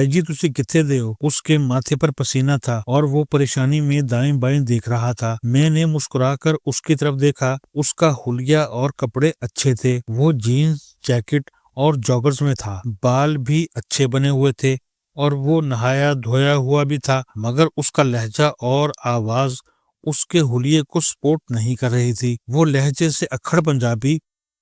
بھائی جی تسی کتنے دے ہو؟ اس کے ماتھے پر پسینہ تھا اور وہ پریشانی میں دائیں بائیں دیکھ رہا تھا۔ میں نے مسکرا کر اس کی طرف دیکھا۔ اس کا حلیہ اور کپڑے اچھے تھے۔ وہ جینز جیکٹ اور جاگرز میں تھا، بال بھی اچھے بنے ہوئے تھے اور وہ نہایا دھویا ہوا بھی تھا، مگر اس کا لہجہ اور آواز اس کے حلیے کو سپورٹ نہیں کر رہی تھی۔ وہ لہجے سے اکھڑ پنجابی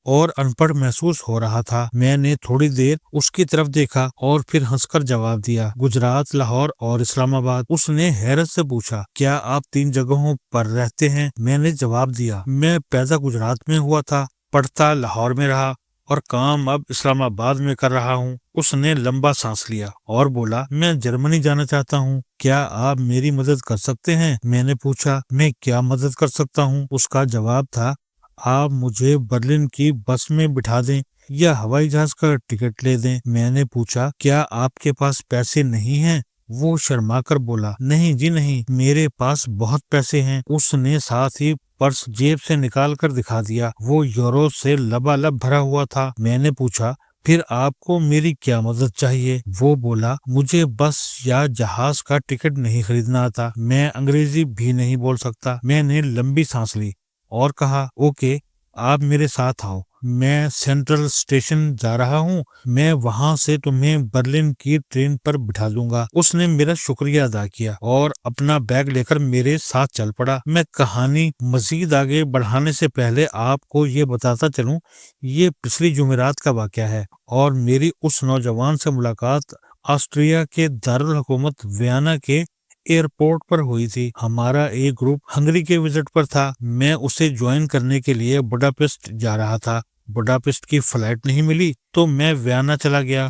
اور ان پڑھ محسوس ہو رہا تھا۔ میں نے تھوڑی دیر اس کی طرف دیکھا اور پھر ہنس کر جواب دیا، گجرات، لاہور اور اسلام آباد۔ اس نے حیرت سے پوچھا، کیا آپ 3 جگہوں پر رہتے ہیں؟ میں نے جواب دیا، میں پیدا گجرات میں ہوا تھا، پڑھتا لاہور میں رہا اور کام اب اسلام آباد میں کر رہا ہوں۔ اس نے لمبا سانس لیا اور بولا، میں جرمنی جانا چاہتا ہوں، کیا آپ میری مدد کر سکتے ہیں؟ میں نے پوچھا، میں کیا مدد کر سکتا ہوں؟ اس کا جواب تھا، آپ مجھے برلن کی بس میں بٹھا دیں یا ہوائی جہاز کا ٹکٹ لے دیں۔ میں نے پوچھا، کیا آپ کے پاس پیسے نہیں ہیں؟ وہ شرما کر بولا، نہیں جی نہیں، میرے پاس بہت پیسے ہیں۔ اس نے ساتھ ہی پرس جیب سے نکال کر دکھا دیا، وہ یورو سے لبالب بھرا ہوا تھا۔ میں نے پوچھا، پھر آپ کو میری کیا مدد چاہیے؟ وہ بولا، مجھے بس یا جہاز کا ٹکٹ نہیں خریدنا آتا، میں انگریزی بھی نہیں بول سکتا۔ میں نے لمبی سانس لی اور کہا، اوکے، آپ میرے ساتھ آؤ، میں سینٹرل اسٹیشن جا رہا ہوں، میں وہاں سے تمہیں برلن کی ٹرین پر بٹھا دوں گا۔ اس نے میرا شکریہ ادا کیا اور اپنا بیگ لے کر میرے ساتھ چل پڑا۔ میں کہانی مزید آگے بڑھانے سے پہلے آپ کو یہ بتاتا چلوں، یہ پچھلی جمعرات کا واقعہ ہے اور میری اس نوجوان سے ملاقات آسٹریا کے دارالحکومت ویانا کے ایئرپورٹ پر ہوئی تھی۔ ہمارا ایک گروپ ہنگری کے وزٹ پر تھا۔ میں اسے جوائن کرنے کے لیے بڈاپیسٹ جا رہا تھا۔ بڈاپیسٹ کی فلائٹ نہیں ملی تو میں ویانا چلا گیا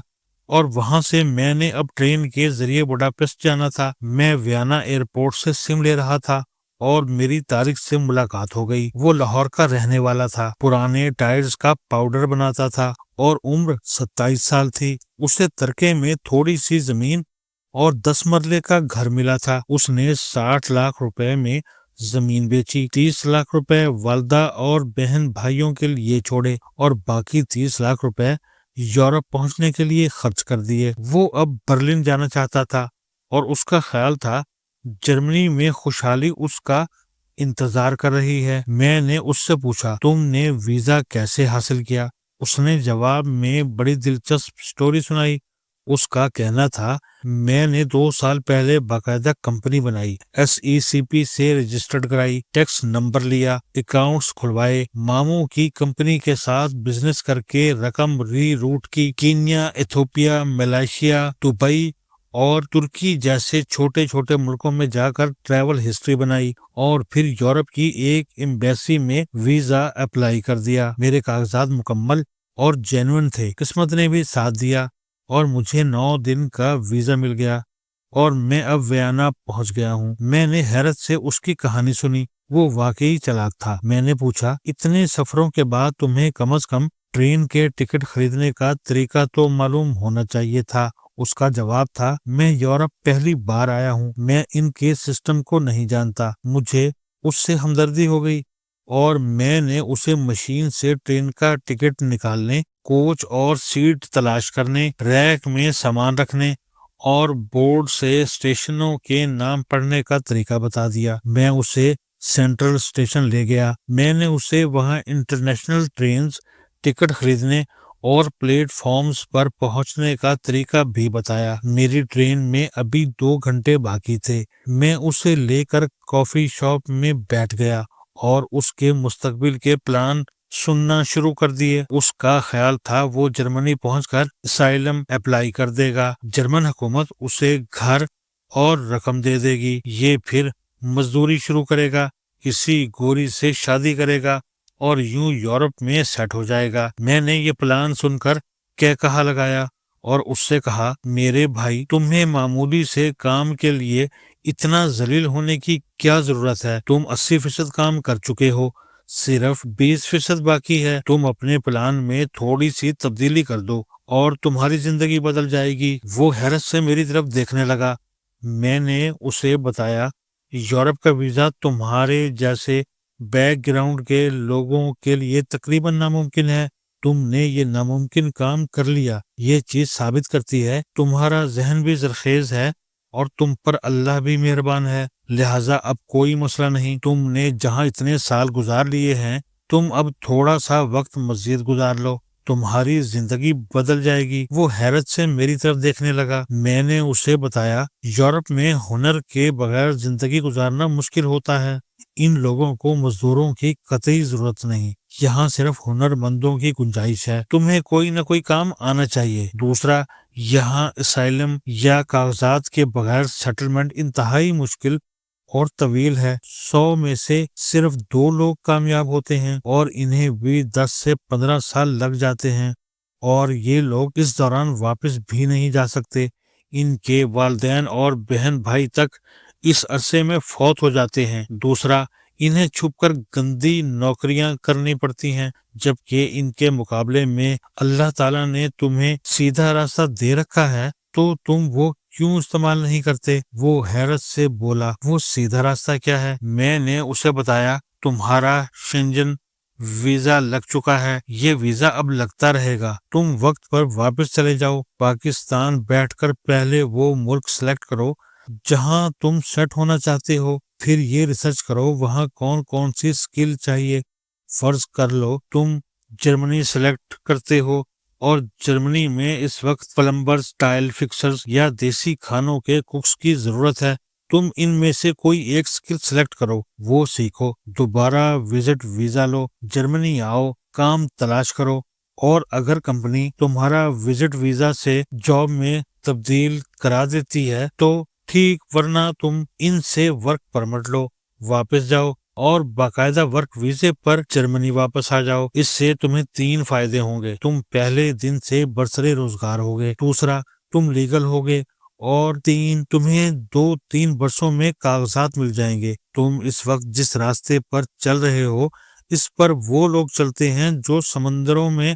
اور وہاں سے میں نے اب ٹرین کے ذریعے بڈاپیسٹ جانا تھا۔ میں ویانا ایئرپورٹ سے سم لے رہا تھا اور میری طارق سے ملاقات ہو گئی۔ وہ لاہور کا رہنے والا تھا، پرانے ٹائرز کا پاؤڈر بناتا تھا اور عمر 27 سال تھی۔ اسے ترکے میں تھوڑی سی زمین اور 10 مرلے کا گھر ملا تھا۔ اس نے 60 لاکھ روپے میں زمین بیچی، 30 لاکھ روپے والدہ اور بہن بھائیوں کے لیے چھوڑے اور باقی 30 لاکھ روپے یورپ پہنچنے کے لیے خرچ کر دیے۔ وہ اب برلن جانا چاہتا تھا اور اس کا خیال تھا جرمنی میں خوشحالی اس کا انتظار کر رہی ہے۔ میں نے اس سے پوچھا، تم نے ویزا کیسے حاصل کیا؟ اس نے جواب میں بڑی دلچسپ سٹوری سنائی۔ اس کا کہنا تھا، میں نے 2 سال پہلے باقاعدہ کمپنی بنائی، SECP سے رجسٹرڈ کرائی، ٹیکس نمبر لیا، اکاؤنٹس کھلوائے، ماموں کی کمپنی کے ساتھ بزنس کر کے رقم ری روٹ کی، کینیا، ایتھوپیا، ملائیشیا، دبئی اور ترکی جیسے چھوٹے چھوٹے ملکوں میں جا کر ٹریول ہسٹری بنائی اور پھر یورپ کی ایک ایمبیسی میں ویزا اپلائی کر دیا۔ میرے کاغذات مکمل اور جینوئن تھے، قسمت نے بھی ساتھ دیا اور مجھے 9 دن کا ویزا مل گیا اور میں اب ویانا پہنچ گیا ہوں۔ میں نے حیرت سے اس کی کہانی سنی، وہ واقعی چالاک تھا۔ میں نے پوچھا، اتنے سفروں کے بعد تمہیں کم از کم ٹرین کے ٹکٹ خریدنے کا طریقہ تو معلوم ہونا چاہیے تھا۔ اس کا جواب تھا، میں یورپ پہلی بار آیا ہوں، میں ان کے سسٹم کو نہیں جانتا۔ مجھے اس سے ہمدردی ہو گئی اور میں نے اسے مشین سے ٹرین کا ٹکٹ نکالنے، کوچ اور سیٹ تلاش کرنے، ریک میں سامان رکھنے اور بورڈ سے اسٹیشنوں کے نام پڑھنے کا طریقہ بتا دیا۔ میں اسے سینٹرل اسٹیشن لے گیا۔ میں نے اسے وہاں انٹرنیشنل ٹرینز، ٹکٹ خریدنے اور پلیٹ فارمز پر پہنچنے کا طریقہ بھی بتایا۔ میری ٹرین میں ابھی 2 گھنٹے باقی تھے۔ میں اسے لے کر کافی شاپ میں بیٹھ گیا اور اس کے مستقبل کے پلان سننا شروع کر دیے۔ اس کا خیال تھا وہ جرمنی پہنچ کر اسائلم اپلائی کر دے گا، جرمن حکومت اسے گھر اور رقم دے دے گی، یہ پھر مزدوری شروع کرے گا، کسی گوری سے شادی کرے گا اور یوں یورپ میں سیٹ ہو جائے گا۔ میں نے یہ پلان سن کر کہا لگایا اور اس سے کہا، میرے بھائی، تمہیں معمولی سے کام کے لیے اتنا ذلیل ہونے کی کیا ضرورت ہے؟ تم 80% کام کر چکے ہو، صرف 20% باقی ہے۔ تم اپنے پلان میں تھوڑی سی تبدیلی کر دو اور تمہاری زندگی بدل جائے گی۔ وہ حیرت سے میری طرف دیکھنے لگا۔ میں نے اسے بتایا، یورپ کا ویزا تمہارے جیسے بیک گراؤنڈ کے لوگوں کے لیے تقریباً ناممکن ہے۔ تم نے یہ ناممکن کام کر لیا۔ یہ چیز ثابت کرتی ہے تمہارا ذہن بھی زرخیز ہے اور تم پر اللہ بھی مہربان ہے، لہٰذا اب کوئی مسئلہ نہیں۔ تم نے جہاں اتنے سال گزار لیے ہیں، تم اب تھوڑا سا وقت مزید گزار لو، تمہاری زندگی بدل جائے گی۔ وہ حیرت سے میری طرف دیکھنے لگا۔ میں نے اسے بتایا، یورپ میں ہنر کے بغیر زندگی گزارنا مشکل ہوتا ہے۔ ان لوگوں کو مزدوروں کی قطعی ضرورت نہیں، یہاں صرف ہنر مندوں کی گنجائش ہے۔ تمہیں کوئی نہ کوئی کام آنا چاہیے۔ دوسرا، یہاں اسائلم یا کاغذات کے بغیر سیٹلمنٹ انتہائی مشکل اور طویل ہے۔ 100 میں سے صرف 2 لوگ کامیاب ہوتے ہیں اور انہیں بھی 10 سے 15 سال لگ جاتے ہیں، اور یہ لوگ اس دوران واپس بھی نہیں جا سکتے۔ ان کے والدین اور بہن بھائی تک اس عرصے میں فوت ہو جاتے ہیں۔ دوسرا، انہیں چھپ کر گندی نوکریاں کرنی پڑتی ہیں، جبکہ ان کے مقابلے میں اللہ تعالیٰ نے تمہیں سیدھا راستہ دے رکھا ہے، تو تم وہ کیوں استعمال نہیں کرتے؟ وہ حیرت سے بولا، وہ سیدھا راستہ کیا ہے؟ میں نے اسے بتایا، تمہارا شنجن ویزا لگ چکا ہے، یہ ویزا اب لگتا رہے گا۔ تم وقت پر واپس چلے جاؤ، پاکستان بیٹھ کر پہلے وہ ملک سلیکٹ کرو جہاں تم سیٹ ہونا چاہتے ہو، پھر یہ ریسرچ کرو وہاں کون کون سی سکل چاہیے۔ فرض کر لو تم جرمنی سلیکٹ کرتے ہو اور جرمنی میں اس وقت پلمبرز، ٹائل فکسرز یا دیسی کھانوں کے کوکس کی ضرورت ہے۔ تم ان میں سے کوئی ایک سکل سلیکٹ کرو، وہ سیکھو، دوبارہ وزٹ ویزا لو، جرمنی آؤ، کام تلاش کرو، اور اگر کمپنی تمہارا وزٹ ویزا سے جاب میں تبدیل کرا دیتی ہے تو ٹھیک، ورنہ تم ان سے ورک پرمٹ لو، واپس جاؤ اور باقاعدہ ورک ویزے پر جرمنی واپس آ جاؤ۔ اس سے تمہیں 3 فائدے ہوں گے۔ تم پہلے دن سے برسر روزگار ہوگے، دوسرا تم لیگل ہوگے، اور 3 تمہیں 2-3 برسوں میں کاغذات مل جائیں گے۔ تم اس وقت جس راستے پر چل رہے ہو، اس پر وہ لوگ چلتے ہیں جو سمندروں میں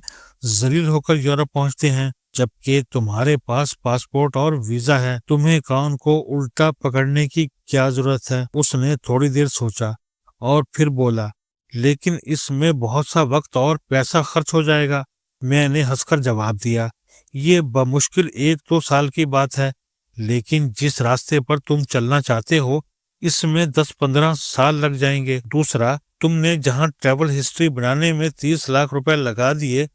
ذلیل ہو کر یورپ پہنچتے ہیں، جبکہ تمہارے پاس پاسپورٹ اور ویزا ہے۔ تمہیں کان کو الٹا پکڑنے کی کیا ضرورت ہے؟ اس نے تھوڑی دیر سوچا اور پھر بولا، لیکن اس میں بہت سا وقت اور پیسہ خرچ ہو جائے گا۔ میں نے ہنس کر جواب دیا، یہ بمشکل 1-2 سال کی بات ہے، لیکن جس راستے پر تم چلنا چاہتے ہو اس میں 10-15 سال لگ جائیں گے۔ دوسرا، تم نے جہاں ٹریول ہسٹری بنانے میں 30 لاکھ روپے لگا دیے،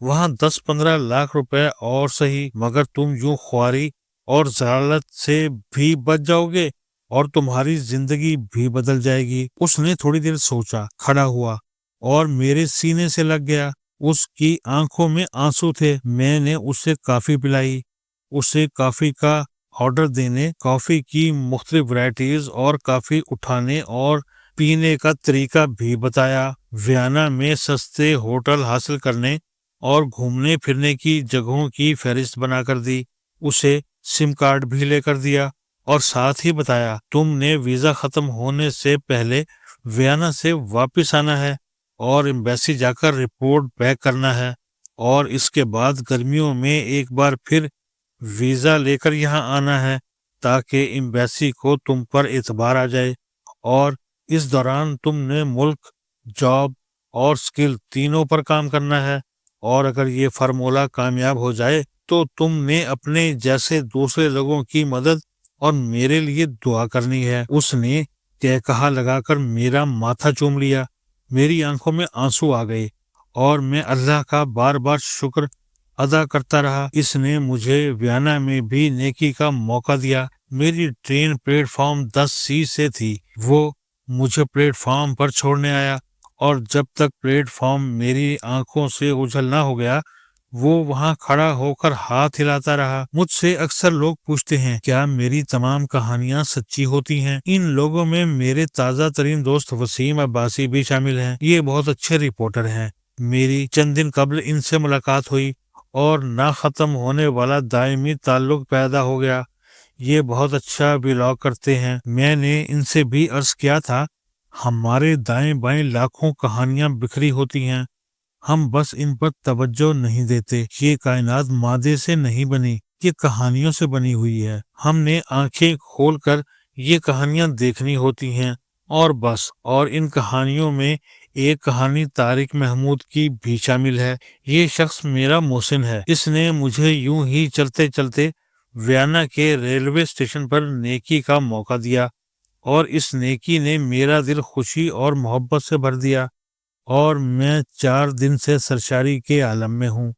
وہاں 10-15 لاکھ روپے اور صحیح، مگر تم یوں خواری اور ضلالت سے بھی بچ جاؤ گے اور تمہاری زندگی بھی بدل جائے گی۔ اس نے تھوڑی دیر سوچا، کھڑا ہوا اور میرے سینے سے لگ گیا۔ اس کی آنکھوں میں آنسو تھے۔ میں نے اسے کافی پلائی، اسے کافی کا آرڈر دینے، کافی کی مختلف ورائٹیز اور کافی اٹھانے اور پینے کا طریقہ بھی بتایا، ویانا میں سستے ہوٹل حاصل کرنے اور گھومنے پھرنے کی جگہوں کی فہرست بنا کر دی، اسے سم کارڈ بھی لے کر دیا، اور ساتھ ہی بتایا، تم نے ویزا ختم ہونے سے پہلے ویانا سے واپس آنا ہے اور ایمبیسی جا کر رپورٹ بیک کرنا ہے، اور اس کے بعد گرمیوں میں ایک بار پھر ویزا لے کر یہاں آنا ہے تاکہ ایمبیسی کو تم پر اعتبار آ جائے، اور اس دوران تم نے ملک، جاب اور سکل تینوں پر کام کرنا ہے، اور اگر یہ فارمولہ کامیاب ہو جائے تو تم نے اپنے جیسے دوسرے لوگوں کی مدد اور میرے لیے دعا کرنی ہے۔ اس نے کہا لگا کر میرا ماتھا چوم لیا، میری آنکھوں میں آنسو آ گئے اور میں اللہ کا بار بار شکر ادا کرتا رہا۔ اس نے مجھے ویانا میں بھی نیکی کا موقع دیا۔ میری ٹرین پلیٹ فارم 10C سے تھی، وہ مجھے پلیٹ فارم پر چھوڑنے آیا، اور جب تک پلیٹ فارم میری آنکھوں سے اوجھل نہ ہو گیا وہ وہاں کھڑا ہو کر ہاتھ ہلاتا رہا۔ مجھ سے اکثر لوگ پوچھتے ہیں کیا میری تمام کہانیاں سچی ہوتی ہیں؟ ان لوگوں میں میرے تازہ ترین دوست وسیم عباسی بھی شامل ہیں۔ یہ بہت اچھے رپورٹر ہیں۔ میری چند دن قبل ان سے ملاقات ہوئی اور نہ ختم ہونے والا دائمی تعلق پیدا ہو گیا۔ یہ بہت اچھا ولاگ کرتے ہیں۔ میں نے ان سے بھی عرض کیا تھا، ہمارے دائیں بائیں لاکھوں کہانیاں بکھری ہوتی ہیں، ہم بس ان پر توجہ نہیں دیتے۔ یہ کائنات مادے سے نہیں بنی، یہ کہانیوں سے بنی ہوئی ہے۔ ہم نے آنکھیں کھول کر یہ کہانیاں دیکھنی ہوتی ہیں اور بس، اور ان کہانیوں میں ایک کہانی طارق محمود کی بھی شامل ہے۔ یہ شخص میرا محسن ہے۔ اس نے مجھے یوں ہی چلتے چلتے ویانا کے ریلوے اسٹیشن پر نیکی کا موقع دیا، اور اس نیکی نے میرا دل خوشی اور محبت سے بھر دیا، اور میں 4 دن سے سرشاری کے عالم میں ہوں۔